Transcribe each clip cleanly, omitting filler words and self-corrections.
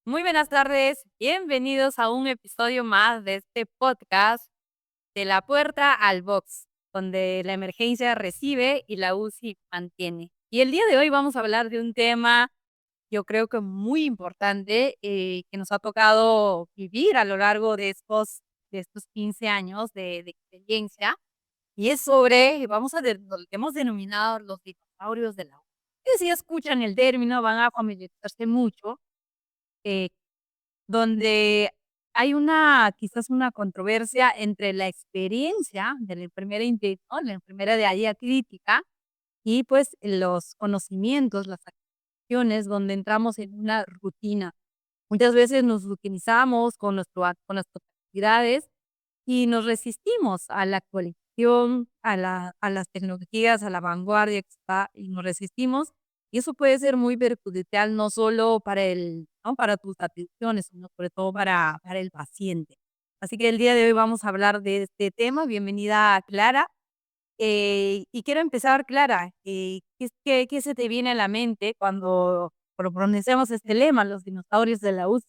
Muy buenas tardes, bienvenidos a un episodio más de este podcast de la puerta al box, donde la emergencia recibe y la UCI mantiene. Y el día de hoy vamos a hablar de un tema, yo creo que muy importante, que nos ha tocado vivir a lo largo de estos 15 años de experiencia, y es sobre, vamos a lo que hemos denominado los dinosaurios de la UCI. Que si escuchan el término van a familiarizarse mucho, eh, donde hay quizás una controversia entre la experiencia de la enfermera ¿no? La enfermera de área crítica y pues los conocimientos, las acciones donde entramos en una rutina. Muchas veces nos rutinizamos con nuestras actividades y nos resistimos a la actualización, a las tecnologías, a la vanguardia que está, y nos resistimos. Y eso puede ser muy perjudicial, no solo ¿no? para tus atenciones, sino sobre todo para el paciente. Así que el día de hoy vamos a hablar de este tema. Bienvenida, Clara. Y quiero empezar, Clara, ¿qué se te viene a la mente cuando pronunciamos este lema, los dinosaurios de la UCI?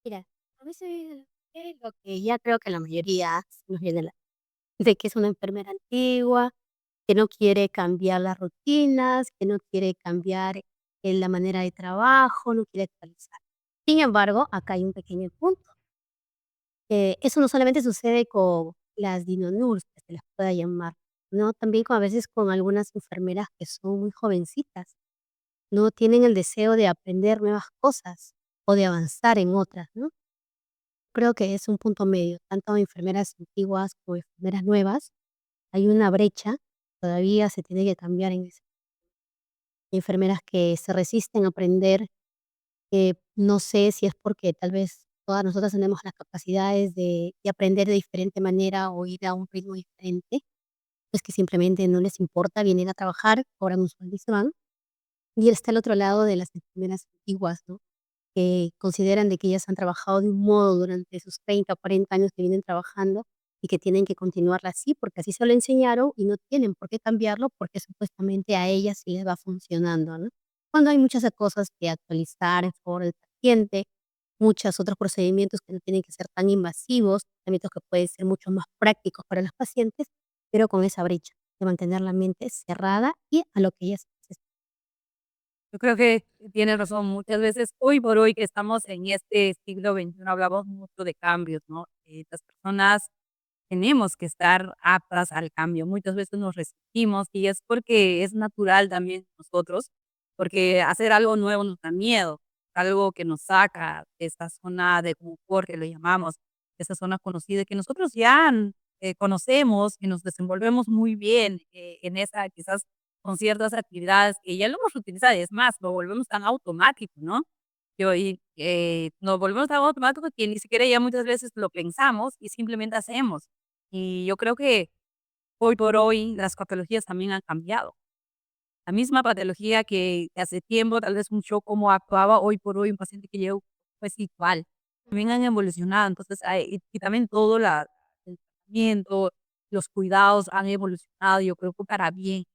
Mira, a veces es lo que ya creo que la mayoría nos viene a la de que es una enfermera antigua, que no quiere cambiar las rutinas, que no quiere cambiar, la manera de trabajo, no quiere actualizar. Sin embargo, acá hay un pequeño punto, eso no solamente sucede con las dinonurs, que se las pueda llamar, ¿no? También con a veces con algunas enfermeras que son muy jovencitas, no tienen el deseo de aprender nuevas cosas o de avanzar en otras, ¿no? Creo que es un punto medio, tanto enfermeras antiguas como enfermeras nuevas, hay una brecha, todavía se tiene que cambiar en eso. Enfermeras que se resisten a aprender, no sé si es porque tal vez todas nosotras tenemos las capacidades de aprender de diferente manera o ir a un ritmo diferente, pues que simplemente no les importa, vienen a trabajar, cobran un sueldo y se van. Y está el otro lado de las enfermeras antiguas, ¿no? Que consideran de que ellas han trabajado de un modo durante sus 30 o 40 años que vienen trabajando y que tienen que continuarla así, porque así se lo enseñaron y no tienen por qué cambiarlo, porque supuestamente a ellas sí les va funcionando, ¿no? Cuando hay muchas cosas que actualizar en favor del paciente, muchos otros procedimientos que no tienen que ser tan invasivos, tratamientos que pueden ser mucho más prácticos para los pacientes, pero con esa brecha de mantener la mente cerrada y a lo que ellas necesitan. Yo creo que tienes razón. Muchas veces, hoy por hoy, que estamos en este siglo XXI, hablamos mucho de cambios, ¿no? Las personas tenemos que estar aptas al cambio. Muchas veces nos resistimos y es porque es natural también nosotros, porque hacer algo nuevo nos da miedo, algo que nos saca de esta zona de confort, que lo llamamos, esa zona conocida, que nosotros ya conocemos y nos desenvolvemos muy bien en esa, quizás con ciertas actividades que ya lo hemos utilizado. Es más, lo volvemos tan automático, ¿no? Nos volvemos tan automático que ni siquiera ya muchas veces lo pensamos y simplemente hacemos. Y yo creo que hoy por hoy las patologías también han cambiado. La misma patología que hace tiempo, tal vez un shock como actuaba, hoy por hoy un paciente que lleva pues igual. También han evolucionado. Entonces, y también todo el tratamiento, los cuidados han evolucionado, yo creo que para bien,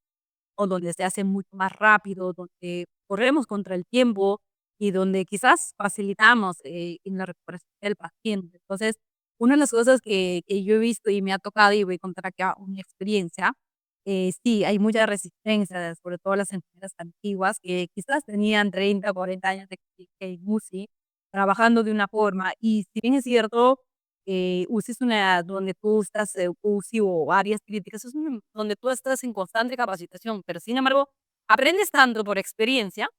o donde se hace mucho más rápido, donde corremos contra el tiempo y donde quizás facilitamos en la recuperación del paciente. Entonces, una de las cosas que yo he visto y me ha tocado, y voy a contar acá una experiencia, sí, hay mucha resistencia, sobre todo las enfermeras antiguas, que quizás tenían 30 o 40 años de experiencia en UCI, trabajando de una forma. Y si bien es cierto, UCI es una donde tú estás, UCI o áreas críticas, es donde tú estás en constante capacitación, pero sin embargo, aprendes tanto por experiencia,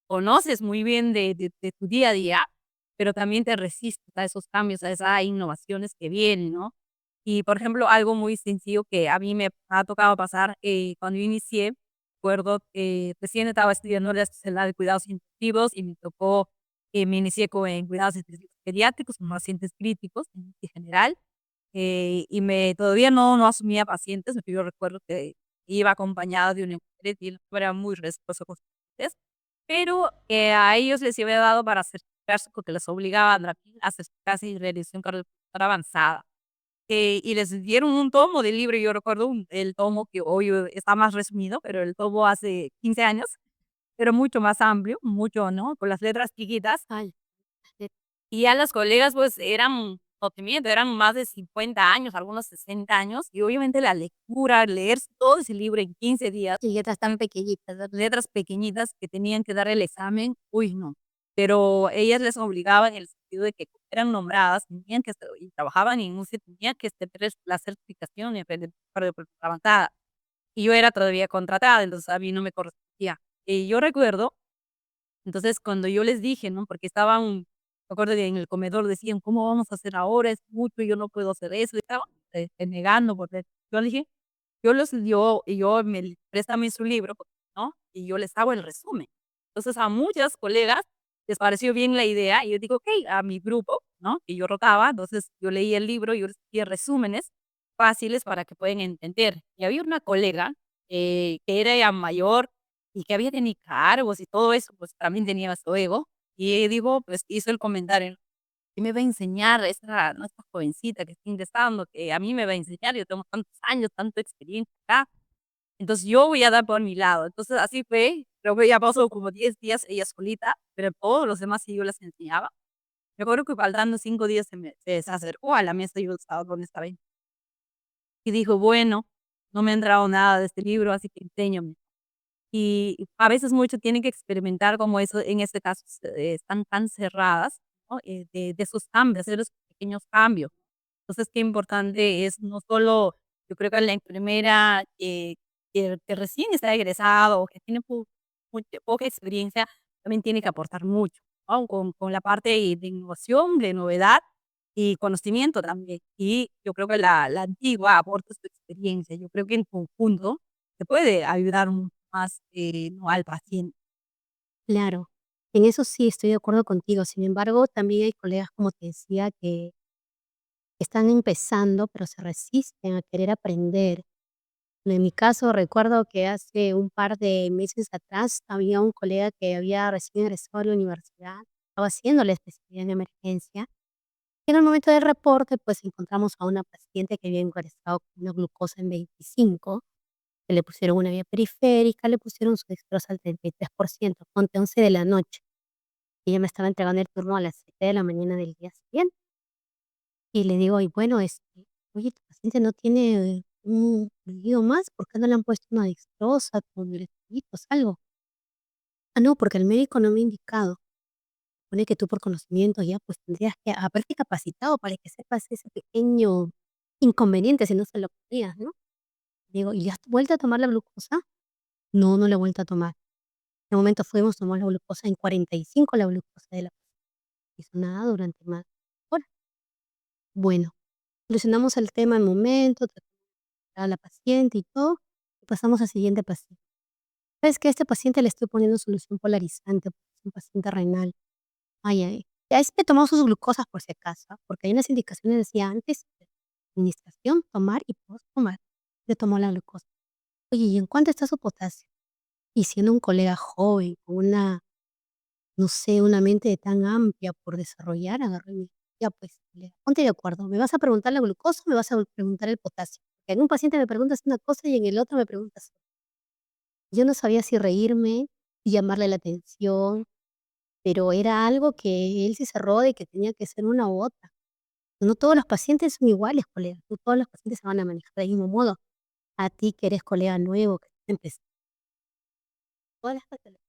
conoces muy bien de tu día a día, pero también te resistes a esos cambios, a esas innovaciones que vienen, ¿no? Y, por ejemplo, algo muy sencillo que a mí me ha tocado pasar, cuando yo inicié, recuerdo que recién estaba estudiando la especialidad de cuidados intensivos y me tocó, me inicié en cuidados intensivos pediátricos, con pacientes críticos en general, y todavía no asumía pacientes, porque yo recuerdo que iba acompañada de una enfermera y él era muy respetuoso con sus pacientes, pero, a ellos les había dado para certificarse, porque les obligaban a certificarse y realización cardiopulmonar avanzada. Y les dieron un tomo de libro, yo recuerdo el tomo que hoy está más resumido, pero el tomo hace 15 años, pero mucho más amplio, mucho, ¿no? Con las letras chiquitas. Ay, Y ya las colegas, pues, eran, no te miento, eran más de 50 años, algunos 60 años, y obviamente la lectura, leer todo ese libro en 15 días, letras tan pequeñitas, ¿verdad? letras pequeñitas que tenían que dar el examen, uy, no. Pero ellas les obligaban en el sentido de que como eran nombradas, tenían que estar y trabajaban en UCE, tenían que tener la certificación y aprender para avanzada. Y yo era todavía contratada, entonces a mí no me correspondía. Y yo recuerdo entonces, cuando yo les dije, ¿no? Porque estaban, me acuerdo que en el comedor decían: "¿Cómo vamos a hacer ahora? Es mucho, yo no puedo hacer eso", y estaban, negando porque yo dije: "Yo me préstame su libro", ¿no? Y yo les hago el resumen. Entonces, a muchas colegas les pareció bien la idea, y yo digo: "Okey", a mi grupo, ¿no? Y yo rotaba, entonces yo leía el libro, yo les hacía resúmenes fáciles para que puedan entender. Y había una colega, que era ya mayor y que había tenido cargos y todo eso, pues, también tenía su ego. Y digo, pues, hizo el comentario: "¿Qué me va a enseñar esta, no, esta jovencita que está ingresando? Que a mí me va a enseñar, yo tengo tantos años, tanta experiencia acá, entonces yo voy a dar por mi lado". Entonces así fue, creo que ya pasó como 10 días ella solita, pero todos los demás sí yo les enseñaba. Me acuerdo que faltando 5 días se acercó a la mesa, yo estaba donde estaba y dijo: "Bueno, no me ha entrado nada de este libro, así que enséñame". Y a veces mucho tienen que experimentar como eso, en este caso, están tan cerradas, ¿no? De esos cambios, hacer esos pequeños cambios. Entonces, qué importante es no solo, yo creo que la enfermera, que recién está egresado o que tiene poca experiencia, también tiene que aportar mucho, ¿no? Con la parte de innovación, de novedad y conocimiento también. Y yo creo que la antigua aporta su experiencia. Yo creo que en conjunto se puede ayudar mucho más, ¿no? Al paciente. Claro, en eso sí estoy de acuerdo contigo. Sin embargo, también hay colegas, como te decía, que están empezando, pero se resisten a querer aprender. En mi caso, recuerdo que hace un par de meses atrás había un colega que había recién egresado de la universidad, estaba haciendo la especialidad en emergencia. Y en el momento del reporte, pues encontramos a una paciente que había ingresado con una glucosa en 25, que le pusieron una vía periférica, le pusieron su dextrosa al 33%, ponte 11 de la noche. Y ella me estaba entregando el turno a las 7 de la mañana del día siguiente. Y le digo: "Y bueno, oye, tu paciente no tiene un pedido más, ¿por qué no le han puesto una dextrosa con electrolitos, algo?". "Ah, no, porque el médico no me ha indicado". Supone que tú por conocimiento ya, pues, tendrías que haberte capacitado para que sepas ese pequeño inconveniente, si no se lo ponías, ¿no? Digo: "¿Y le has vuelto a tomar la glucosa?". "No, no la he vuelto a tomar". En un momento fuimos, tomamos la glucosa en 45, la glucosa de la no hizo nada durante más hora. Bueno, solucionamos el tema al momento, a la paciente y todo, y pasamos al siguiente paciente. ¿Sabes qué? A este paciente le estoy poniendo solución polarizante, porque es un paciente renal. Ay, ay. Ya me tomó sus glucosas por si acaso, ¿ah? Porque hay unas indicaciones, decía antes de administración, tomar y post tomar. Le tomó la glucosa. Oye, ¿y en cuánto está su potasio? Y siendo un colega joven, con una, no sé, una mente tan amplia por desarrollar, agarró y me dijo: "Ya pues, colega, ponte de acuerdo, ¿me vas a preguntar la glucosa o me vas a preguntar el potasio? Porque en un paciente me preguntas una cosa y en el otro me preguntas otra". Yo no sabía si reírme, y llamarle la atención, pero era algo que él se cerró de que tenía que ser una u otra. No todos los pacientes son iguales, colega, no todos los pacientes se van a manejar del mismo modo. A ti que eres colega nuevo, que empiezas todas las patologías,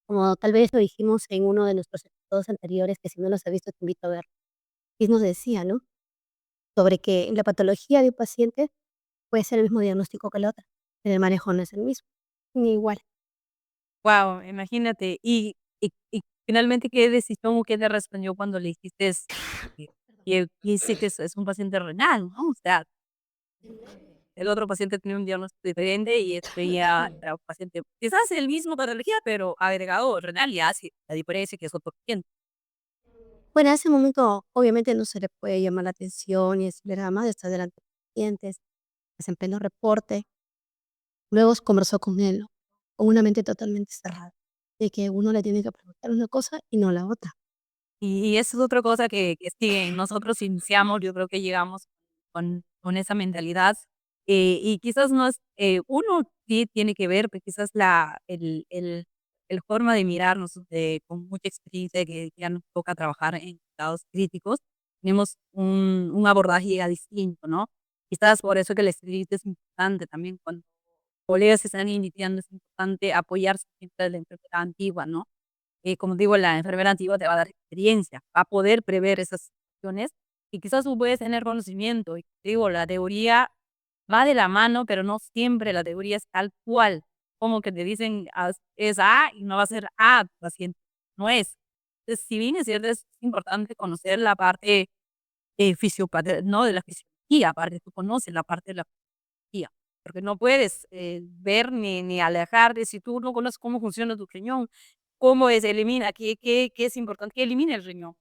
como tal vez lo dijimos en uno de nuestros episodios anteriores, que si no los has visto te invito a ver. Y nos decía, ¿no? Sobre que la patología de un paciente puede ser el mismo diagnóstico que la otra, pero el manejo no es el mismo, ni igual. Guau, imagínate. Y finalmente, ¿qué decisión o qué te respondió cuando le dijiste que sí que es un paciente renal, ¿no? O sea, el otro paciente tenía un diagnóstico diferente y este ya era un paciente, quizás el mismo patología, pero agregado renal y hace la diferencia que es otro paciente. Bueno, en ese momento, obviamente, no se le puede llamar la atención y decirle nada más, está delante de los pacientes, es en pleno reporte. Luego conversó con él, ¿no? Con una mente totalmente cerrada, de que uno le tiene que preguntar una cosa y no la otra. Y esa es otra cosa que sí, nosotros iniciamos, yo creo que llegamos con esa mentalidad, y quizás no es, uno sí tiene que ver, pues, quizás el forma de mirarnos, con mucha experiencia que ya nos toca trabajar en estados críticos, tenemos un abordaje ya distinto, ¿no? Quizás por eso que el escribir es importante también cuando colegas se están iniciando, es importante apoyarse siempre de la enfermera antigua, ¿no? Como digo, la enfermera antigua te va a dar experiencia, va a poder prever esas situaciones y quizás tú puedes tener conocimiento. Y digo, la teoría va de la mano, pero no siempre la teoría es tal cual, como que te dicen es A y no va a ser A, tu paciente, no es. Entonces, si bien es cierto, es importante conocer la parte ¿no? De la fisiología, aparte tú conoces la parte de la fisiología, porque no puedes ver ni alejarte si tú no conoces cómo funciona tu riñón, cómo es, elimina, qué es importante, qué elimina el riñón,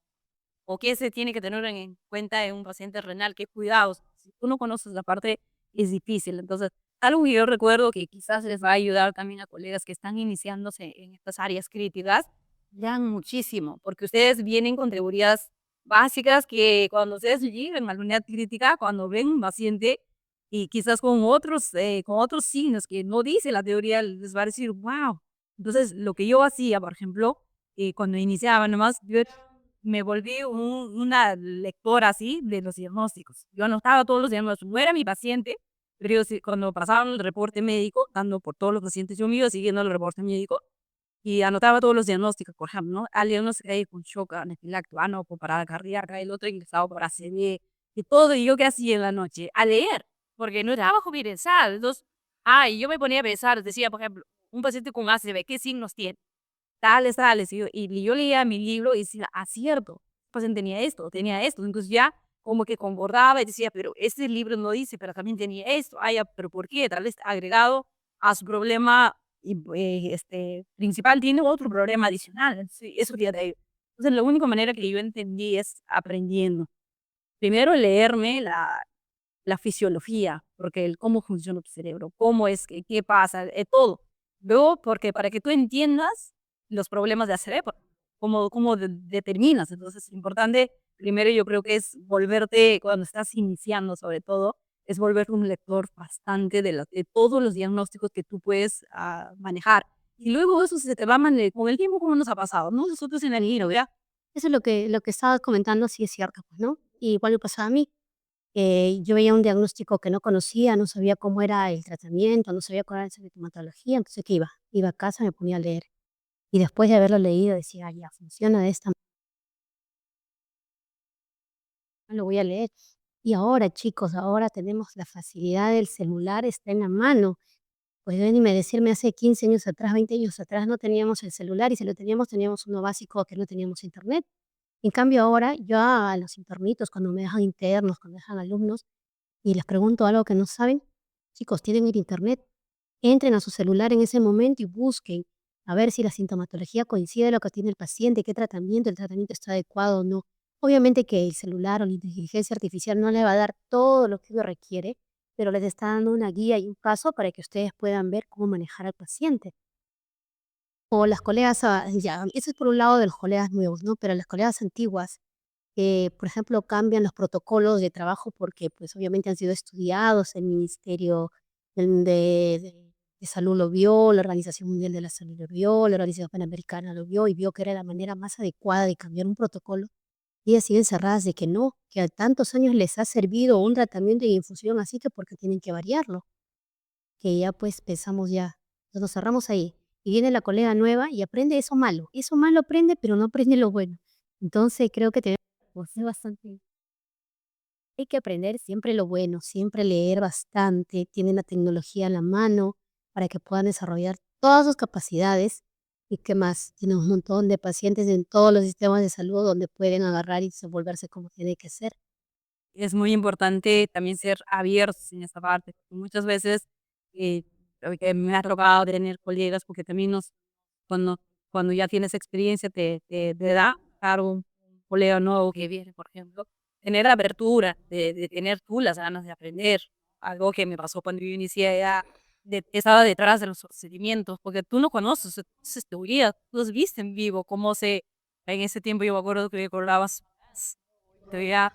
o qué se tiene que tener en cuenta en un paciente renal, qué cuidados. Si tú no conoces la parte, es difícil. Entonces, algo que yo recuerdo que quizás les va a ayudar también a colegas que están iniciándose en estas áreas críticas, lean muchísimo, porque ustedes vienen con teorías básicas que cuando ustedes llegan a la unidad crítica, cuando ven un paciente y quizás con otros signos que no dice la teoría, les va a decir, wow. Entonces, lo que yo hacía, por ejemplo, cuando iniciaba nomás, yo me volví una lectora así de los diagnósticos. Yo anotaba todos los diagnósticos. No era mi paciente, pero yo sí, cuando pasaban el reporte médico, dando por todos los pacientes, yo me iba siguiendo el reporte médico y anotaba todos los diagnósticos, por ejemplo, ¿no? Al diagnóstico ahí con shock anafiláctico, no, con parada cardíaca, el otro ingresado por ACV, y todo. Y yo qué hacía en la noche, a leer, porque no era bajo mi pensar. Entonces, y yo me ponía a pensar, decía, por ejemplo, un paciente con ACV, ¿qué signos tiene? Tales, tales. Y yo leía mi libro y decía, cierto, el paciente tenía esto, tenía esto. Entonces ya como que concordaba y decía, pero este libro no dice, pero también tenía esto. Ya, pero ¿por qué? Tal vez agregado a su problema principal tiene otro problema adicional. Sí, eso ya de ahí. Entonces, la única manera que yo entendí es aprendiendo. Primero, leerme la fisiología, porque el cómo funciona tu cerebro, cómo es, qué pasa, todo. Luego, porque para que tú entiendas los problemas de cerebro, cómo determinas. Entonces, es importante, primero yo creo que es volverte, cuando estás iniciando sobre todo, es volverte un lector bastante de todos los diagnósticos que tú puedes manejar. Y luego eso se te va con el tiempo, como nos ha pasado, ¿no? Nosotros en el giro, ¿verdad? Eso es lo que estabas comentando, sí es cierto, pues, ¿no? Y igual me pasaba a mí. Yo veía un diagnóstico que no conocía, no sabía cómo era el tratamiento, no sabía cuál era la sintomatología, entonces, ¿qué iba? Iba a casa, me ponía a leer. Y después de haberlo leído decía: ya, funciona de esta manera, lo voy a leer. Y ahora, chicos, ahora tenemos la facilidad del celular, está en la mano. Pues venirme a decirme hace 15 años atrás, 20 años atrás no teníamos el celular y si lo teníamos, teníamos uno básico que no teníamos internet. En cambio ahora yo a los internitos, cuando me dejan internos, cuando me dejan alumnos y les pregunto algo que no saben, chicos, tienen el internet, entren a su celular en ese momento y busquen a ver si la sintomatología coincide con lo que tiene el paciente, qué tratamiento, el tratamiento está adecuado o no. Obviamente que el celular o la inteligencia artificial no le va a dar todo lo que uno requiere, pero les está dando una guía y un paso para que ustedes puedan ver cómo manejar al paciente. O las colegas, ya, eso es por un lado de los colegas nuevos, ¿no? Pero las colegas antiguas, por ejemplo, cambian los protocolos de trabajo porque, pues, obviamente han sido estudiados, el Ministerio de Salud lo vio, la Organización Mundial de la Salud lo vio, la Organización Panamericana lo vio y vio que era la manera más adecuada de cambiar un protocolo. Y ellas siguen cerradas de que no, que a tantos años les ha servido un tratamiento y infusión así que porque tienen que variarlo, que ya pues pensamos ya, entonces nos cerramos ahí. Y viene la colega nueva y aprende eso malo aprende, pero no aprende lo bueno. Entonces creo que tenemos que ser bastante, hay que aprender siempre lo bueno, siempre leer bastante, tienen la tecnología a la mano para que puedan desarrollar todas sus capacidades. ¿Y qué más? Tienen un montón de pacientes en todos los sistemas de salud donde pueden agarrar y desenvolverse como tiene que ser. Es muy importante también ser abiertos en esa parte, porque muchas veces, que me ha tocado tener colegas, porque también cuando cuando ya tienes experiencia te da claro, un colega nuevo que viene, por ejemplo, tener la apertura de tener tú las ganas de aprender. Algo que me pasó cuando yo inicié ya, estaba detrás de los procedimientos, porque tú no conoces esas teorías, tú las viste en vivo, cómo en ese tiempo yo me acuerdo que colgabas teoría,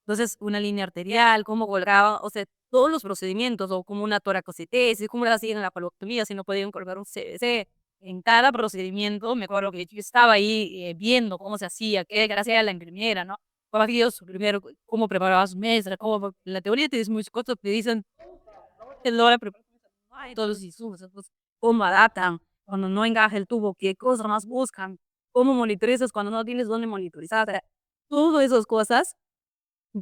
entonces, una línea arterial, cómo colgaba, o sea, todos los procedimientos, o como una toracocetesis, cómo la hacían en la colostomía, si no podían colocar un CBC. En cada procedimiento, me acuerdo que yo estaba ahí viendo cómo se hacía, qué gracias a la enfermera, ¿no? Cómo hacía su primero, cómo preparaba su mesa, cómo, la teoría te dice muchas cosas, te dicen, no la preparación, ay, todos los insumos, entonces, cómo adaptan, cuando no encaja el tubo, qué cosas más buscan, cómo monitorizas cuando no tienes dónde monitorizar, o sea, todas esas cosas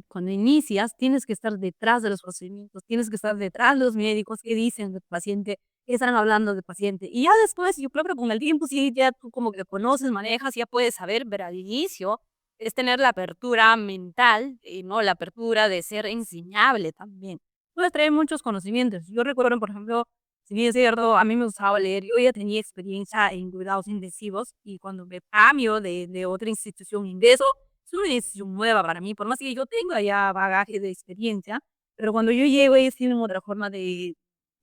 cuando inicias, tienes que estar detrás de los procedimientos, tienes que estar detrás de los médicos que dicen del paciente, que están hablando del paciente. Y ya después, yo creo que con el tiempo, sí, ya tú como que conoces, manejas, ya puedes saber, pero al inicio es tener la apertura mental, ¿no? La apertura de ser enseñable también. Puedes traer muchos conocimientos. Yo recuerdo, por ejemplo, si bien es cierto, a mí me gustaba leer, yo ya tenía experiencia en cuidados intensivos y cuando me cambio de otra institución, ingreso es una decisión nueva para mí, por más que yo tenga ya bagaje de experiencia, pero cuando yo llego, ellos tienen otra forma de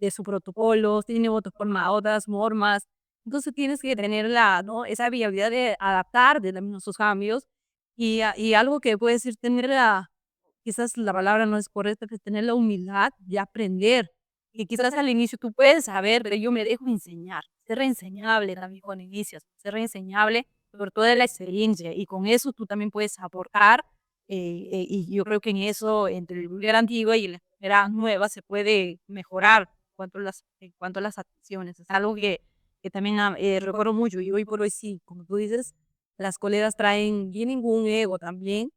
su protocolo, tienen otra forma, otras normas. Entonces tienes que tener la, ¿no? Esa viabilidad de adaptar de también a sus cambios y algo que puede decir tener la, quizás la palabra no es correcta, que es tener la humildad de aprender. Y quizás al inicio tú puedes saber, pero yo me dejo enseñar, ser reenseñable también cuando inicias, ser reenseñable sobre toda la experiencia y con eso tú también puedes aportar y yo creo que en eso, entre la era antigua y la era nueva, se puede mejorar en cuanto a las atenciones. Es algo que también recuerdo mucho y hoy por hoy sí, como tú dices, las colegas vienen con un ego también,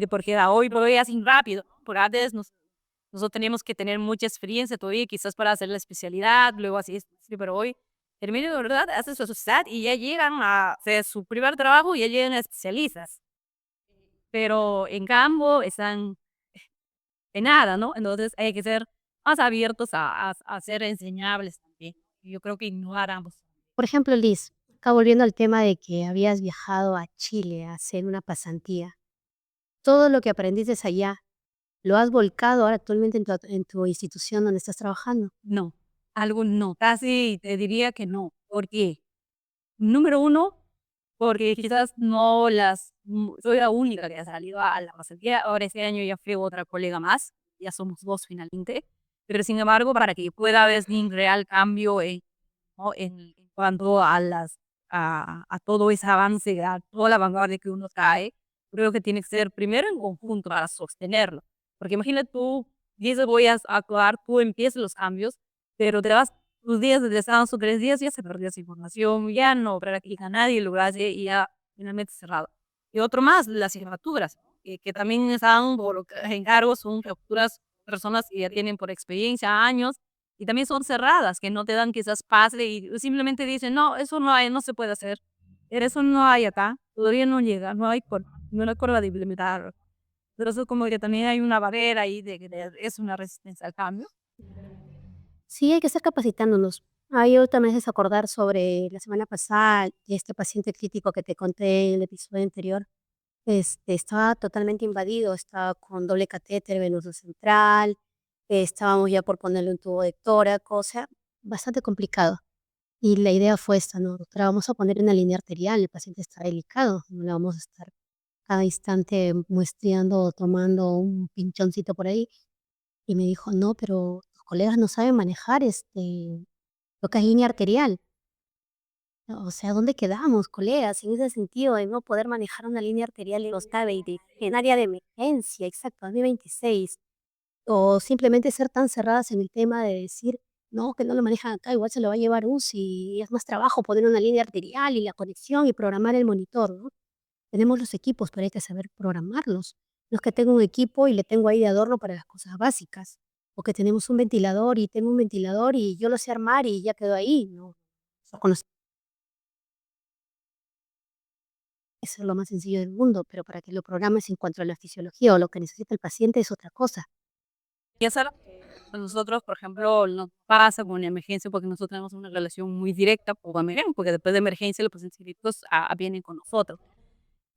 porque hoy por hoy hacen rápido, ¿no? Porque antes nosotros teníamos que tener mucha experiencia todavía, quizás para hacer la especialidad, luego así, sí, pero hoy termina de verdad, hace su sociedad y ya llegan a hacer su primer trabajo y ya llegan a especialistas. Pero en cambio están en nada, ¿no? Entonces hay que ser más abiertos a ser enseñables también. Y yo creo que innovar ambos. Por ejemplo, Liz, acá volviendo al tema de que habías viajado a Chile a hacer una pasantía. Todo lo que aprendiste allá, ¿lo has volcado ahora actualmente en tu institución donde estás trabajando? No, algo no, casi te diría que no. ¿Por qué? Número uno, porque quizás no soy la única que ha salido a la pasantía. Ahora este año ya fue otra colega más, ya somos 2 finalmente. Pero sin embargo, para que pueda haber un real cambio ¿no? En cuanto a a todo ese avance, a toda la vanguardia que uno trae, creo que tiene que ser primero en conjunto para sostenerlo. Porque imagínate tú, dices voy a actuar, tú empiezas los cambios, pero te vas tus días de descanso, 3 días, ya se perdió esa información, ya no practica nadie, lo hace y ya finalmente cerrado. Y otro más, las jefaturas, que también están por encargos, son jefaturas, personas que ya tienen por experiencia años y también son cerradas, que no te dan quizás pase y simplemente dicen, no, eso no hay, no se puede hacer. Pero eso no hay acá, todavía no llega, no hay forma de implementar. Pero eso como que también hay una barrera ahí es una resistencia al cambio. Sí, hay que estar capacitándonos. Yo también es acordar sobre la semana pasada, este paciente crítico que te conté en el episodio anterior. Estaba totalmente invadido, estaba con doble catéter venoso central, estábamos ya por ponerle un tubo de tórax, o sea, bastante complicado. Y la idea fue esta, ¿no? Doctora, vamos a poner una línea arterial, el paciente está delicado, no le vamos a estar cada instante muestreando o tomando un pinchoncito por ahí. Y me dijo, no, pero los colegas no saben manejar lo que es línea arterial. O sea, ¿dónde quedamos, colegas? En ese sentido de no poder manejar una línea arterial en los CABE en área de emergencia, exacto, 2026. O simplemente ser tan cerradas en el tema de decir, no, que no lo manejan acá, igual se lo va a llevar UCI, y es más trabajo poner una línea arterial y la conexión y programar el monitor, ¿no? Tenemos los equipos, pero hay que saber programarlos. No es que tengo un equipo y le tengo ahí de adorno para las cosas básicas. O que tenemos un ventilador y tengo un ventilador y yo lo sé armar y ya quedó ahí. No, eso es lo más sencillo del mundo, pero para que lo programes en cuanto a la fisiología o lo que necesita el paciente es otra cosa. Y eso es lo que a nosotros, por ejemplo, nos pasa con una emergencia, porque nosotros tenemos una relación muy directa con emergencia, porque después de emergencia los pacientes críticos vienen con nosotros.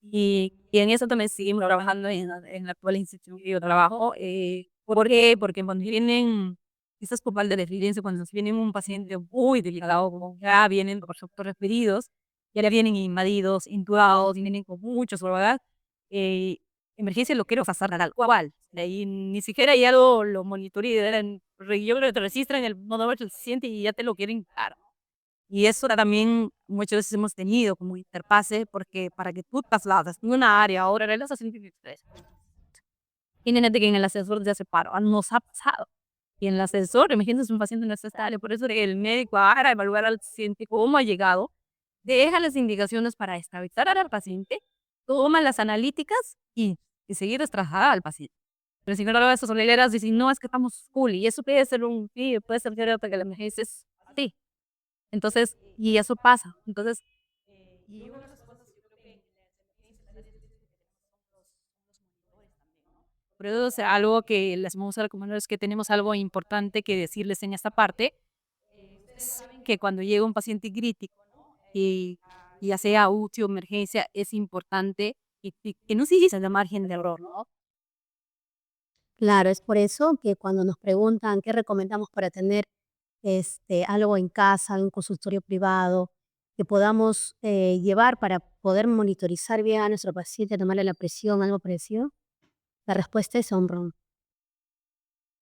Y en eso también seguimos trabajando en la actual institución que yo trabajo. ¿Por qué? Porque cuando vienen, quizás por falta de referencia, cuando nos viene un paciente muy delicado, como ya vienen por nosotros referidos, ya vienen invadidos, intubados, y vienen con muchos, ¿verdad? Eh, emergencia lo quiero pasar tal cual. Y ni siquiera ya lo monitorean, yo creo que te registran en el modo del paciente y ya te lo quieren dar. Y eso también muchas veces hemos tenido como interfase, porque para que tú trasladas de una área a otra, en las estrés. Tienen gente que en el ascensor ya se paró, nos ha pasado. Y en el ascensor, imagínense un paciente no está estable, por eso el médico a evaluar al paciente cómo ha llegado, deja las indicaciones para estabilizar al paciente, toma las analíticas y seguir trasladar al paciente. Pero si no lo esas hileras dicen, no, es que estamos cool, y eso puede ser sí, puede ser que la emergencia es así. Entonces, y eso pasa. Entonces, y una de las cosas que yo creo que en las emergencias por eso es algo que les vamos a recomendar es que tenemos algo importante que decirles en esta parte, es que cuando llega un paciente crítico y ya sea UCI o emergencia, es importante y que no se exista el margen de error, ¿no? Claro, es por eso que cuando nos preguntan qué recomendamos para tener algo en casa, un consultorio privado, que podamos llevar para poder monitorizar bien a nuestro paciente, tomarle la presión, algo parecido, la respuesta es Omron.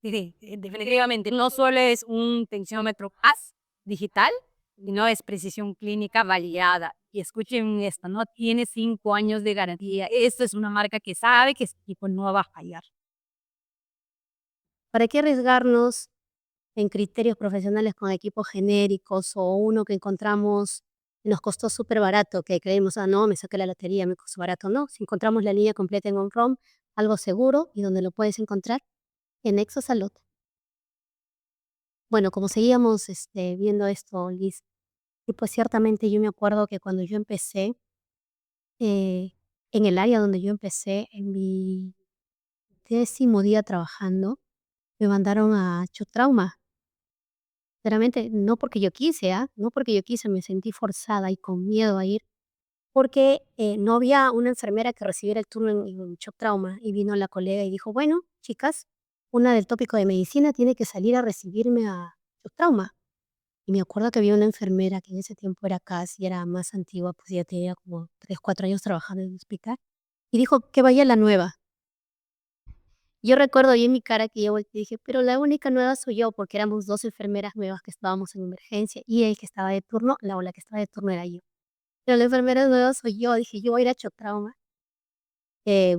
Sí, definitivamente no solo es un tensiómetro PAS digital, sino es precisión clínica validada. Y escuchen esto, ¿no? Tiene 5 años de garantía. Esto es una marca que sabe que su equipo no va a fallar. ¿Para qué arriesgarnos en criterios profesionales con equipos genéricos o uno que encontramos y nos costó súper barato, que creemos, ah, no, me saqué la lotería, me costó barato? No, si encontramos la línea completa en OnROM, algo seguro y donde lo puedes encontrar en Exosalud. Bueno, como seguíamos viendo esto, Liz, y pues ciertamente yo me acuerdo que cuando yo empecé, eh, en el área donde yo empecé, en mi 10.º día trabajando, me mandaron a shock trauma. Sinceramente, no porque yo quise, ¿ah? No porque yo quise, me sentí forzada y con miedo a ir, porque no había una enfermera que recibiera el turno en shock trauma. Y vino la colega y dijo, bueno, chicas, una del tópico de medicina tiene que salir a recibirme a shock trauma. Y me acuerdo que había una enfermera que en ese tiempo era casi, era más antigua, pues ya tenía como 3, 4 años trabajando en el hospital, y dijo que vaya la nueva. Yo recuerdo bien mi cara que yo volteé y dije, pero la única nueva soy yo, porque éramos 2 enfermeras nuevas que estábamos en emergencia y el que estaba de turno, la que estaba de turno era yo. Pero la enfermera nueva soy yo, dije, yo voy a ir a shock trauma.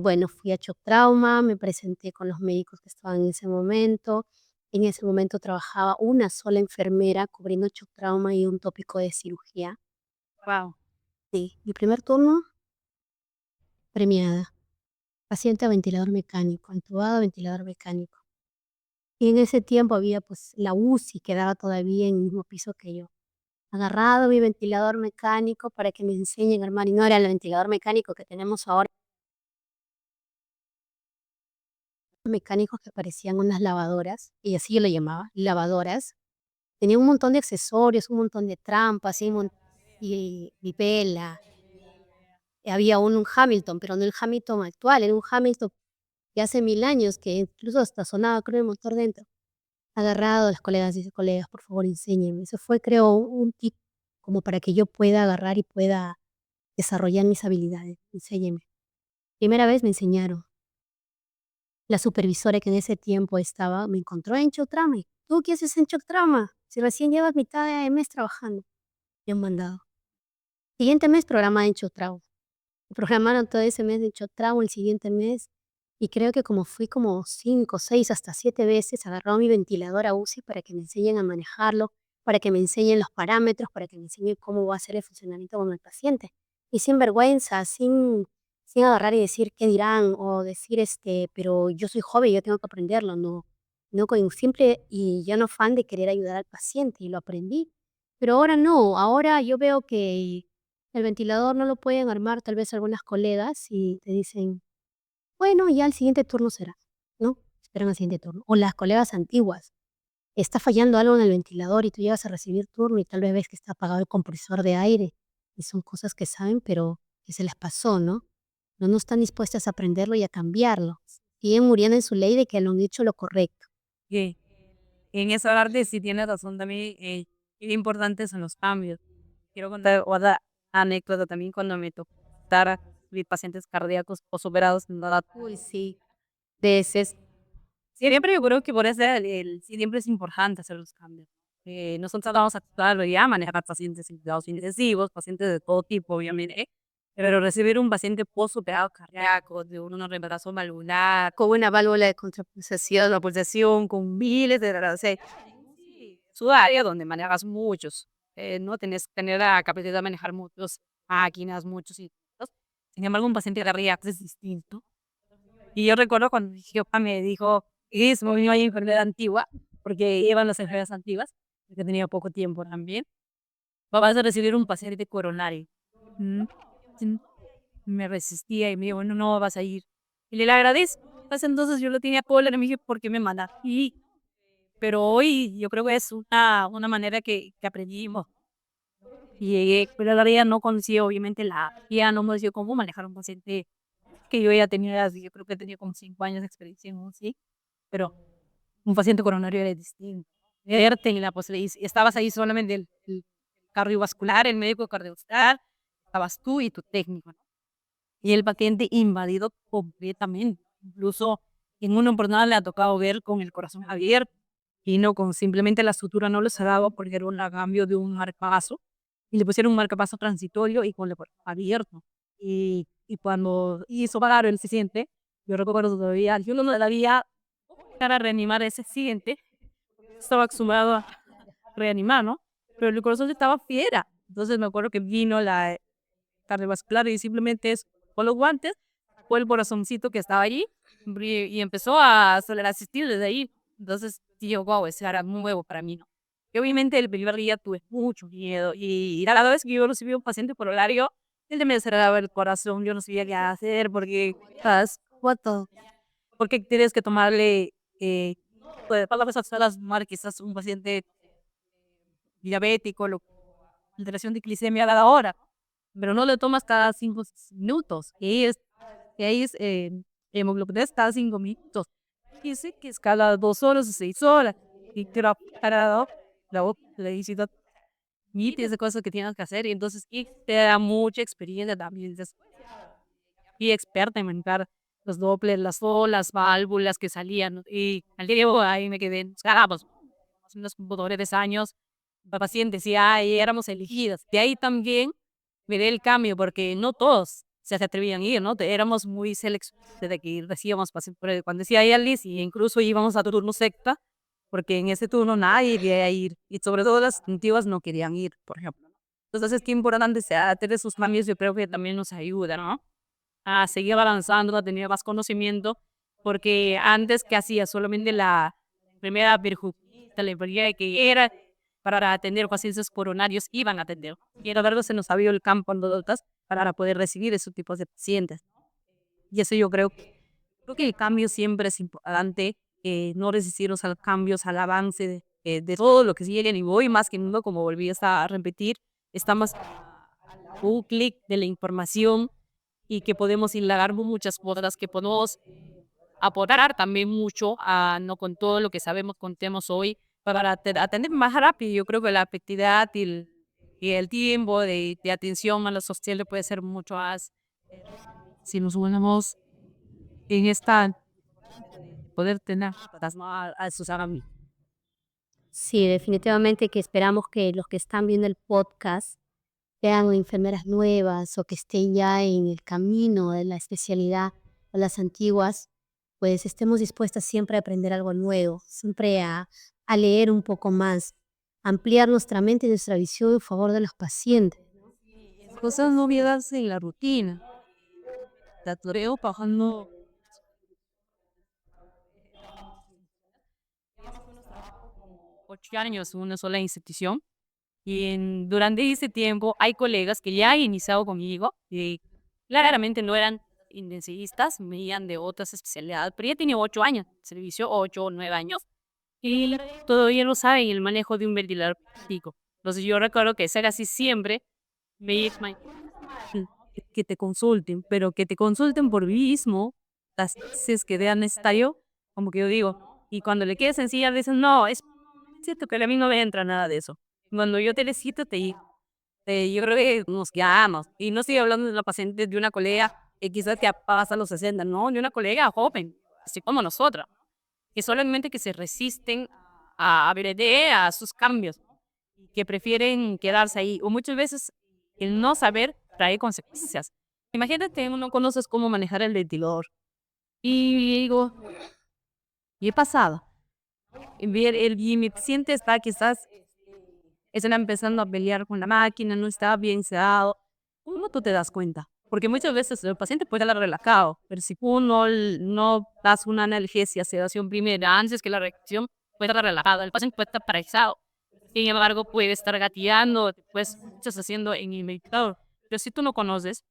Bueno, fui a shock trauma, me presenté con los médicos que estaban en ese momento. En ese momento trabajaba una sola enfermera cubriendo shock trauma y un tópico de cirugía. Wow. Sí, mi primer turno, premiada. Paciente a ventilador mecánico, entubado a ventilador mecánico. Y en ese tiempo había, pues, la UCI quedaba todavía en el mismo piso que yo. Agarrado mi ventilador mecánico para que me enseñen a armar, y no era el ventilador mecánico que tenemos ahora, mecánicos que parecían unas lavadoras, y así yo lo llamaba, lavadoras. Tenía un montón de accesorios, un montón de trampas, y vela. Había un Hamilton, pero no el Hamilton actual, era un Hamilton de hace 1000 años, que incluso hasta sonaba, creo, el motor dentro. Agarrado, las colegas, dice: "Colegas, por favor, enséñenme". Eso fue, creo, un tip como para que yo pueda agarrar y pueda desarrollar mis habilidades. Enséñenme. Primera vez me enseñaron. La supervisora que en ese tiempo estaba me encontró en Shock Trauma. Y, ¿tú qué haces en Shock Trauma? Si recién llevas mitad de mes trabajando. Me han mandado. Siguiente mes programa en Shock Trauma. Programaron todo ese mes de Shock Trauma, el siguiente mes. Y creo que como fui como 5, 6, hasta 7 veces, agarró mi ventilador a UCI para que me enseñen a manejarlo, para que me enseñen los parámetros, para que me enseñen cómo va a ser el funcionamiento con el paciente. Y sin vergüenza, sin agarrar y decir qué dirán o decir, pero yo soy joven, yo tengo que aprenderlo, no, no con un simple y llano afán de querer ayudar al paciente y lo aprendí. Pero ahora no, ahora yo veo que el ventilador no lo pueden armar tal vez algunas colegas y te dicen, bueno, ya el siguiente turno será, ¿no? Esperan al siguiente turno. O las colegas antiguas, está fallando algo en el ventilador y tú llegas a recibir turno y tal vez ves que está apagado el compresor de aire. Y son cosas que saben, pero que se les pasó, ¿no? No están dispuestas a aprenderlo y a cambiarlo. Siguen muriendo en su ley de que lo han hecho lo correcto. Que en esa parte sí tienes razón también, qué importantes son los cambios. Quiero contar otra anécdota también cuando me tocó estar recibir pacientes cardíacos posoperados en verdad. Uy, sí. De ese Siempre yo creo que por eso siempre es importante hacer los cambios. Nosotros vamos a tratar ya manejar pacientes en cuidados intensivos, pacientes de todo tipo, obviamente, pero recibir un paciente postoperado cardíaco, de un reemplazo valvular, con una válvula de contrapulsación. la pulsación con miles de grados, su área donde manejas muchos, ¿no? Tienes que tener la capacidad de manejar muchas máquinas, muchos instrumentos. Sin embargo, un paciente cardíaco es distinto. Y yo recuerdo cuando mi jefa me dijo, es muy hay enfermedad antigua, porque llevan las enfermedades antiguas, porque tenía poco tiempo también. Vas a recibir un paciente coronario. Mm, sí, me resistía y me dijo, no, no vas a ir. Y le agradezco. Pues entonces yo lo tenía cólera y me dije, ¿por qué me manda? Y, pero hoy yo creo que es una manera que aprendimos. Y llegué, pero la realidad no conocía obviamente la guía, no me decía cómo manejar un paciente que yo ya tenía, yo creo que tenía como 5 años de experiencia en UCI, pero un paciente coronario era distinto. Verte en la posibilidad, estabas ahí solamente el cardiovascular, el médico cardiovascular, estabas tú y tu técnico, ¿no? Y el paciente invadido completamente. Incluso en una oportunidad le ha tocado ver con el corazón abierto y no con simplemente la sutura no les daba porque era un cambio de un marcapaso y le pusieron un marcapaso transitorio y con el corazón abierto. Y cuando hizo pagar el siguiente, yo recuerdo todavía, yo no le había para reanimar ese siguiente, estaba acostumbrado a reanimar, ¿no? Pero el corazón estaba fiera. Entonces me acuerdo que vino la cardiovascular y simplemente es con los guantes, fue el corazoncito que estaba allí y empezó a acelerar asistir desde ahí. Entonces, sí, yo, wow, ese era muy nuevo para mí, ¿no? Y obviamente el primer día tuve mucho miedo y cada vez que yo recibí un paciente por horario, él de me aceleraba el corazón, yo no sabía qué hacer porque, ¿sabes? Foto. Porque tienes que tomarle, pues, para las tomar quizás un paciente diabético, alteración de glicemia a cada hora, pero no le tomas cada 5 minutos. Que es hemoglobina cada 5 minutos. Y sé que es cada 2 horas o 6 horas. Y te lo para la publicidad miles de cosas que tienes que hacer. Y entonces y te da mucha experiencia también. Y experta en manejar los dobles, las válvulas que salían, ¿no? Y al día de hoy ahí me quedé, caramba, unos computadores de años, pacientes, y ahí éramos elegidas. De ahí también me el cambio, porque no todos se atrevían a ir, ¿no? Éramos muy seleccionados de que recibíamos pacientes. Cuando decía ahí Alice, y incluso íbamos a turno secta, porque en ese turno nadie quería ir, y sobre todo las antiguas no querían ir, por ejemplo. Entonces es que importante sea tener esos cambios, yo creo que también nos ayuda, ¿no? A seguir avanzando, a tener más conocimiento, porque antes que hacía solamente la primera perjudicial, la enfermedad que era para atender pacientes coronarios, iban a atender. Y a lo largo se nos abrió el campo en dotas para poder recibir esos tipos de pacientes. Y eso yo creo que el cambio siempre es importante, no resistirnos a cambios, al avance de todo lo que sigue y voy más que nunca, como volví a repetir, estamos a un clic de la información y que podemos indagar muchas cosas, que podemos aportar también mucho a, no con todo lo que sabemos, contemos hoy, para atender más rápido. Yo creo que la efectividad y el tiempo de atención a los sociales puede ser mucho más si nos unimos en esta poder tener a sus amigos. Sí, definitivamente que esperamos que los que están viendo el podcast sean enfermeras nuevas o que estén ya en el camino de la especialidad o las antiguas, pues estemos dispuestas siempre a aprender algo nuevo, siempre a leer un poco más, ampliar nuestra mente y nuestra visión en favor de los pacientes. Cosas no olvidarse en la rutina. La toreo bajando 8 años en una sola institución. Y durante ese tiempo hay colegas que ya han iniciado conmigo y claramente no eran intensivistas, venían de otras especialidades, pero ya tenía 8 años, servicio 8 o 9 años, y todavía no saben el manejo de un ventilador plástico. Entonces yo recuerdo que ser así siempre, me dicen que te consulten, pero que te consulten por mí mismo, las veces que vean necesario, como que yo digo, y cuando le quede sencilla, dicen, no, es cierto que a mí no me entra nada de eso. Cuando yo te necesito, te digo. yo creo que nos guiamos. Y no estoy hablando de una paciente, de una colega que quizás ya pasa los 60, no, de una colega joven, así como nosotras, que solamente que se resisten a aprender a sus cambios, que prefieren quedarse ahí. O muchas veces el no saber trae consecuencias. Imagínate, no conoces cómo manejar el ventilador. Y digo, y he pasado. Y mi paciente está quizás, están empezando a pelear con la máquina, no está bien sedado. ¿Cómo tú te das cuenta? Porque muchas veces el paciente puede estar relajado, pero si tú no das una analgesia, sedación primera, antes que la reacción, puede estar relajado, el paciente puede estar paralizado. Sin embargo, puede estar gateando, pues estás haciendo en el meditador. Pero si tú no conoces,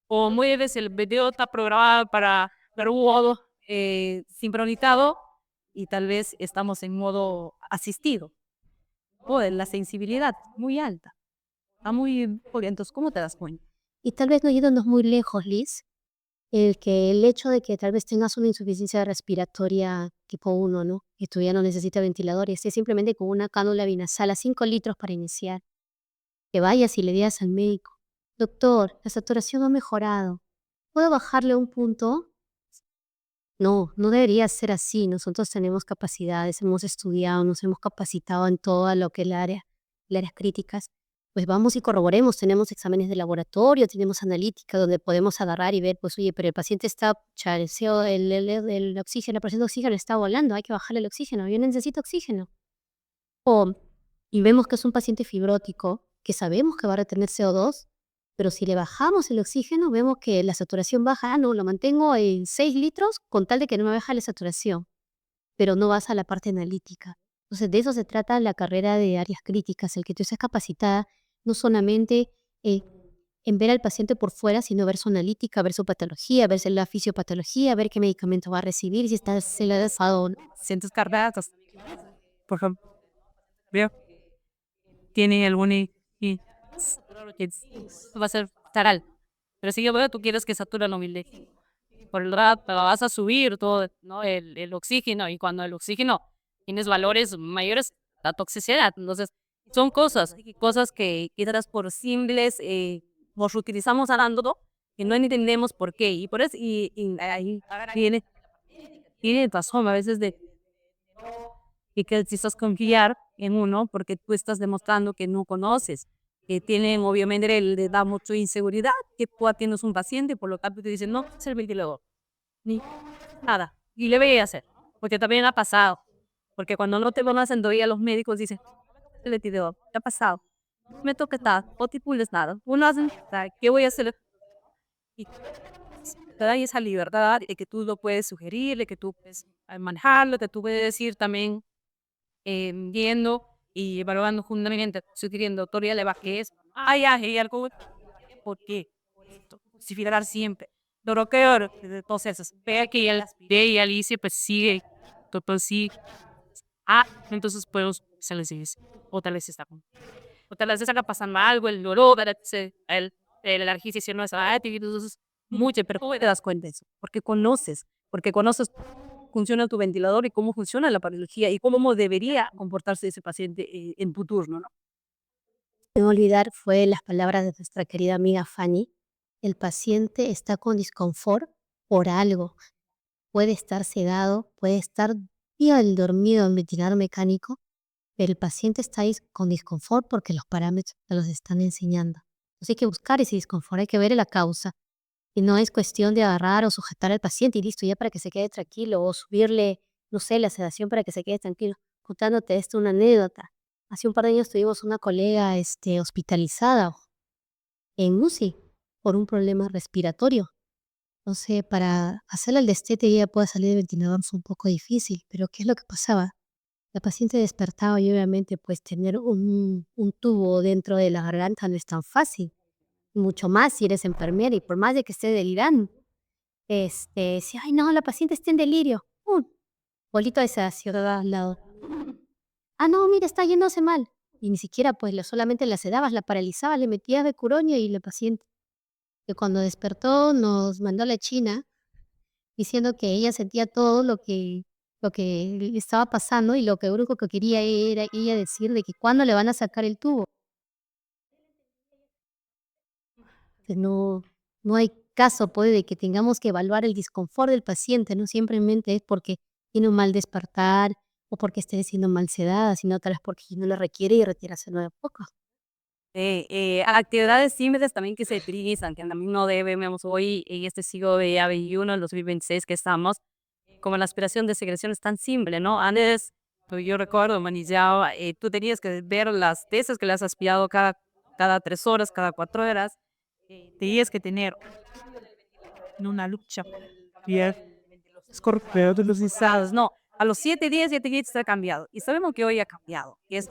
o mueves el video está programado para un modo sincronizado y tal vez estamos en modo asistido. O la sensibilidad muy alta, está muy, entonces, ¿cómo te das cuenta? Y tal vez no yéndonos muy lejos, Liz, el hecho de que tal vez tengas una insuficiencia respiratoria tipo 1, ¿no? Y tú ya no necesitas ventilador y estés simplemente con una cánula vinasal a 5 litros para iniciar. Que vayas y le digas al médico, doctor, la saturación no ha mejorado. ¿Puedo bajarle un punto? No, no debería ser así. Nosotros tenemos capacidades, hemos estudiado, nos hemos capacitado en todo lo que es las áreas críticas. Pues vamos y corroboremos, tenemos exámenes de laboratorio, tenemos analítica donde podemos agarrar y ver, pues oye, pero el paciente está, el oxígeno, la presión de oxígeno está volando, hay que bajarle el oxígeno, yo necesito oxígeno. O, y vemos que es un paciente fibrótico, que sabemos que va a retener CO2, pero si le bajamos el oxígeno, vemos que la saturación baja. Ah, no, lo mantengo en 6 litros con tal de que no me baje la saturación, pero no vas a la parte analítica. Entonces, de eso se trata la carrera de áreas críticas, el que tú estés capacitada no solamente eh, en ver al paciente por fuera, sino ver su analítica, ver su patología, ver la fisiopatología, ver qué medicamento va a recibir, si está se le ha dado o no. Sientes cargadas, por ejemplo, veo, tiene algún va a ser taral. Pero si yo veo, tú quieres que satura no mil por el lado, pero vas a subir todo, ¿no? El oxígeno, y cuando el oxígeno tienes valores mayores, la toxicidad. Entonces, son cosas que quizás por simples nos utilizamos hablando que no entendemos por qué. Y por eso, y ahí tiene razón a veces de y que necesitas confiar en uno porque tú estás demostrando que no conoces, que tienen, obviamente, le da mucha inseguridad que tú atiendes un paciente, por lo tanto te dicen, no, es el ventilador, ni nada, y le voy a hacer, porque también ha pasado, porque cuando no te conocen todavía los médicos dicen, el ventilador, ¿qué ha pasado? Me toca estar, o te pules nada, uno hace, ¿qué voy a hacer? Y te da esa libertad de que tú lo puedes sugerir, de que tú puedes manejarlo, que tú puedes decir también viendo y evaluando juntamente, sugiriendo autoría de es, hay algo, ¿por qué? Esto, justificar siempre. Lo que entonces, vea que ya las pide y Alicia pues sigue, pues sí, entonces pues se les dice, o tal vez está con, o tal vez está pasando algo, el dolor, el alergia no es entonces mucho, pero ¿cómo te das cuenta de eso? Porque conoces funciona tu ventilador y cómo funciona la patología y cómo debería comportarse ese paciente en tu turno, ¿no? No olvidar fue las palabras de nuestra querida amiga Fanny. El paciente está con disconfort por algo. Puede estar sedado, puede estar bien dormido en ventilador mecánico, pero el paciente está con disconfort porque los parámetros te los están enseñando. Entonces hay que buscar ese disconfort, hay que ver la causa. Y no es cuestión de agarrar o sujetar al paciente y listo, ya para que se quede tranquilo, o subirle, no sé, la sedación para que se quede tranquilo. Contándote esto, una anécdota. Hace un par de años tuvimos una colega hospitalizada en UCI por un problema respiratorio. Entonces, para hacerle el destete y ella pueda salir del ventilador fue un poco difícil, pero ¿qué es lo que pasaba? La paciente despertaba y obviamente pues tener un tubo dentro de la garganta no es tan fácil, mucho más si eres enfermera y por más de que esté delirando. Decía, ay no, la paciente está en delirio. Bolito de sedación al lado. Ah, no, mira, está yéndose mal. Y ni siquiera pues solamente la sedabas, la paralizabas, le metías de curoño y la paciente, que cuando despertó nos mandó a la China diciendo que ella sentía todo lo que le estaba pasando y lo que único que quería era ella decir de que cuándo le van a sacar el tubo. pues no hay caso, pues, de que tengamos que evaluar el disconfort del paciente, no simplemente es porque tiene un mal despertar o porque esté siendo mal sedada, sino tal vez porque no lo requiere y retírárselo de a poco. Actividades simples también que se utilizan, que también no debemos hoy en este siglo de XXI, el 2026 que estamos, como la aspiración de secreción es tan simple, ¿no? Antes, yo recuerdo, manillaba, tú tenías que ver las veces que le has aspirado cada 3 horas, cada 4 horas, tenías que tener en una lucha por el escorpio de los listados. No, a los 7 días ya te está cambiado. Y sabemos que hoy ha cambiado, que es,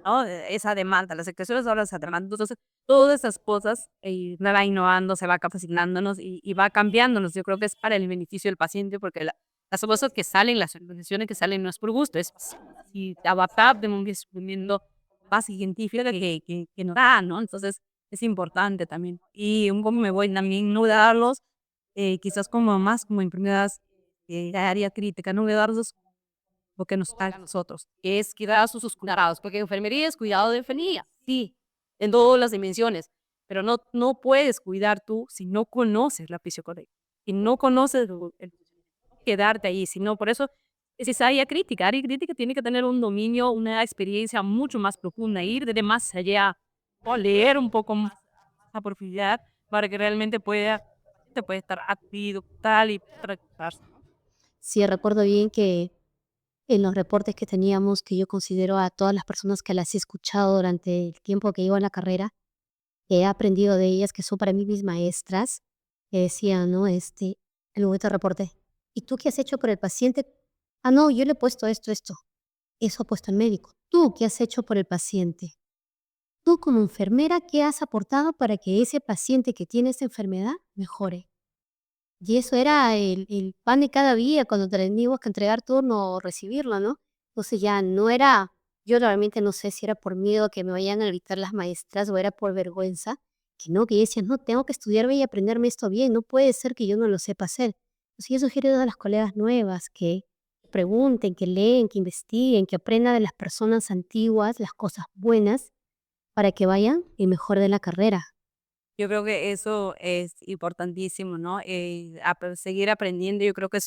¿no? Esa demanda, las secreciones ahora se demanda. Entonces, todas esas cosas se va innovando, se va capacitándonos y va cambiándonos. Yo creo que es para el beneficio del paciente, porque las cosas que salen, las organizaciones que salen no es por gusto, es y adaptar de un descubrimiento base científica que nos da, ¿no? Entonces, es importante también. Y un poco me voy también no darlos quizás como más como enfermedades de área crítica, no darlos lo que nos toca a nosotros, que es cuidar a sus cuidados, porque enfermería es cuidado de enfermería, sí, en todas las dimensiones, pero no puedes cuidar tú si no conoces la fisiología, si no conoces quedarte ahí, sino por eso es área crítica tiene que tener un dominio, una experiencia mucho más profunda, ir de más allá, o leer un poco más a profundidad para que realmente te puede estar activo, tal y tratarse. Sí, recuerdo bien que en los reportes que teníamos, que yo considero a todas las personas que las he escuchado durante el tiempo que llevo en la carrera, que he aprendido de ellas, que son para mí mis maestras, que decían, ¿no? El momento de reporte. ¿Y tú qué has hecho por el paciente? Ah, no, yo le he puesto esto, esto. Eso ha puesto el médico. ¿Tú qué has hecho por el paciente? Tú como enfermera, ¿qué has aportado para que ese paciente que tiene esa enfermedad mejore? Y eso era el pan de cada día cuando teníamos que entregar turno o recibirlo, ¿no? Entonces ya no era, yo realmente no sé si era por miedo a que me vayan a gritar las maestras o era por vergüenza, que no, que yo decía, no, tengo que estudiarme y aprenderme esto bien, no puede ser que yo no lo sepa hacer. Entonces yo sugiero a las colegas nuevas que pregunten, que leen, que investiguen, que aprendan de las personas antiguas las cosas buenas para que vayan y mejoren la carrera. Yo creo que eso es importantísimo, ¿no? Seguir aprendiendo, yo creo que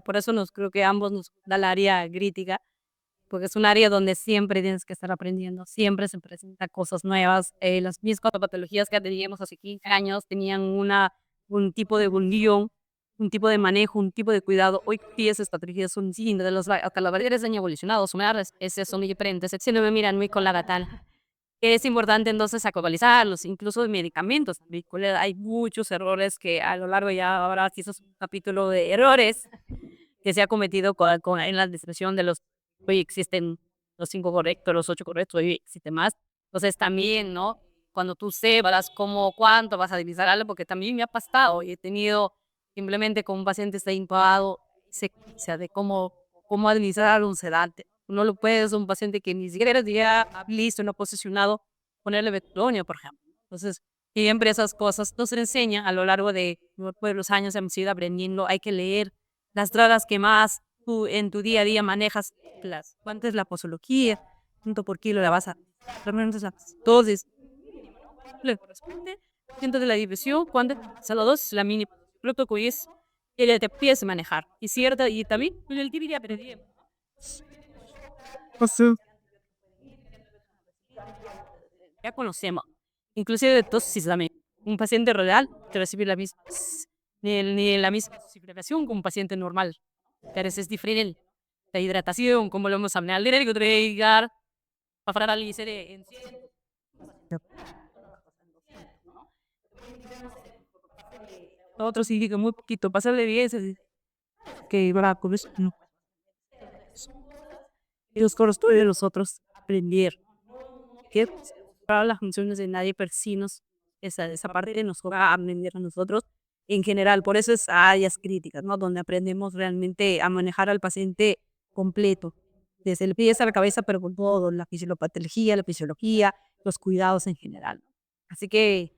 por eso creo que ambos nos da el área crítica, porque es un área donde siempre tienes que estar aprendiendo, siempre se presentan cosas nuevas. Las mismas patologías que teníamos hace 15 años tenían un tipo de guión, un tipo de manejo, un tipo de cuidado. Hoy sí esas patologías son distintas, hasta las barreras han evolucionado, son diferentes. Si no me miran muy con la gatana. Es importante entonces actualizarlos, incluso de medicamentos. Hay muchos errores que a lo largo ya ahora sí eso es un capítulo de errores que se ha cometido en la distribución de hoy existen los 5 correctos, los 8 correctos, hoy existe más. Entonces también, ¿no? Cuando tú sepas cuánto vas a utilizar algo, porque también me ha pasado y he tenido simplemente con un paciente está impagado, secuencia de cómo administrar un sedante. No lo puedes, un paciente que ni siquiera ya listo, no posicionado, ponerle metronio, por ejemplo. Entonces, siempre esas cosas no se enseñan a lo largo de los años, hemos ido aprendiendo, hay que leer las drogas que más tú en tu día a día manejas, cuánto es la posología, cuánto por kilo la vas a, realmente es la dosis, le corresponde, ciento de la división, cuánto es la dosis, la mínima, lo que es, y le te empiezas a manejar, y cierta, y también con el día aprendí. Pasó. Ya conocemos, inclusive de dosis también. Un paciente real te recibe ni la misma dosificación que un paciente normal, pero es diferente. La hidratación, como lo hemos hablado, el que llegar para analizar en otros sí que muy poquito, pasarle 10 que va a comer no. Y los corresponde de nosotros aprender que para las funciones de nadie persinos esa parte de nos va a aprender a nosotros en general, por eso es áreas críticas, ¿no? Donde aprendemos realmente a manejar al paciente completo, desde el pie hasta la cabeza, pero con todo, la fisiopatología, la fisiología, los cuidados en general. Así que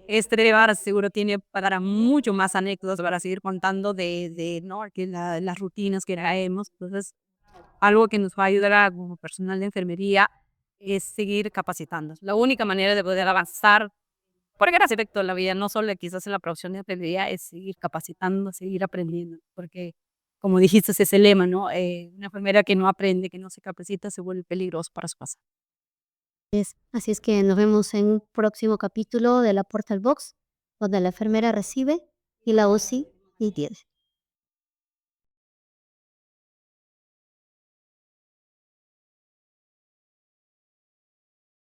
este bar seguro tiene para mucho más anécdotas para seguir contando ¿no? Que las rutinas que traemos. Entonces, algo que nos va a ayudar como personal de enfermería es seguir capacitando. La única manera de poder avanzar Porque era aspecto de la vida, no solo quizás en la profesión de enfermería, es seguir capacitando, seguir aprendiendo, porque como dijiste ese lema, ¿no? Una enfermera que no aprende, que no se capacita, se vuelve peligroso para su casa. Así es que nos vemos en un próximo capítulo de La Puerta al Box, donde la enfermera recibe y la UCI y tiene.